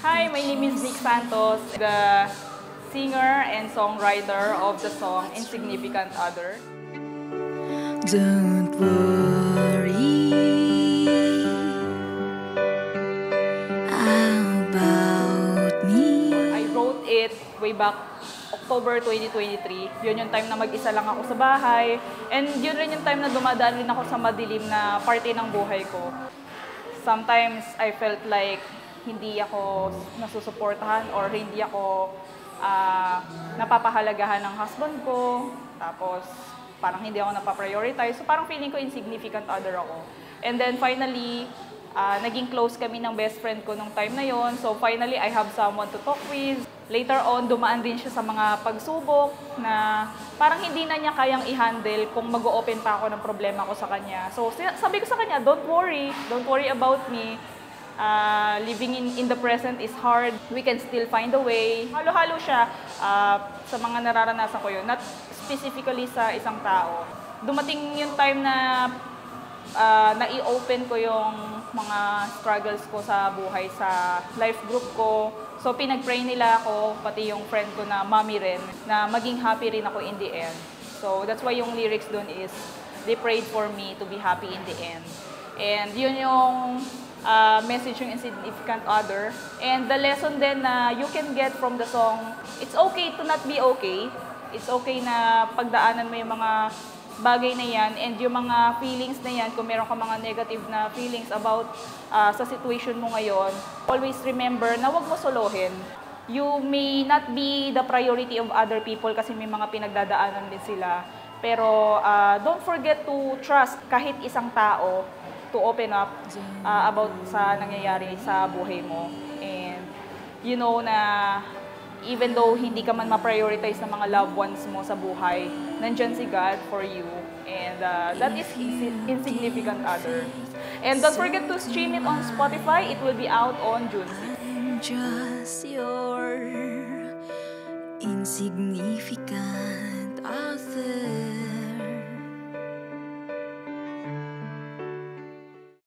Hi, my name is Nick Santos, the singer and songwriter of the song Insignificant Other. Don't worry about me. I wrote it way back October 2023. Yun yung time na mag-isa lang ako sa bahay. And yun rin yung time na dumadaan rin ako sa madilim na parte ng buhay ko. Sometimes I felt like hindi ako nasusuportahan or hindi ako napapahalagahan ng husband ko. Tapos parang hindi ako napaprioritize. So parang feeling ko insignificant other ako. And then finally, naging close kami ng best friend ko nung time na yon. So finally, I have someone to talk with. Later on, dumaan din siya sa mga pagsubok na parang hindi na niya kayang i-handle kung mag-o-open pa ako ng problema ko sa kanya. So sabi ko sa kanya, don't worry about me. Living in the present is hard. We can still find a way. Halo-halo siya sa mga nararanasan ko yun. Not specifically sa isang tao. Dumating yung time na na-i-open ko yung mga struggles ko sa buhay sa life group ko. So pinag-pray nila ako, pati yung friend ko na mommy rin, na maging happy rin ako in the end. So that's why yung lyrics dun is, they prayed for me to be happy in the end. And yun yung message yung insignificant other. And the lesson then na you can get from the song, it's okay to not be okay. It's okay na pagdaanan mo yung mga bagay na yan and yung mga feelings na yan, kung meron ka mga negative na feelings about sa situation mo ngayon, always remember na wag mo solohin. You may not be the priority of other people kasi may mga pinagdadaanan din sila. Pero don't forget to trust kahit isang tao to open up about sa nangyayari sa buhay mo. And you know na even though hindi ka man ma-prioritize ng mga loved ones mo sa buhay, nandyan si God for you. And that is Insignificant Other. And don't forget to stream it on Spotify. It will be out on June 6. I'm just your insignificant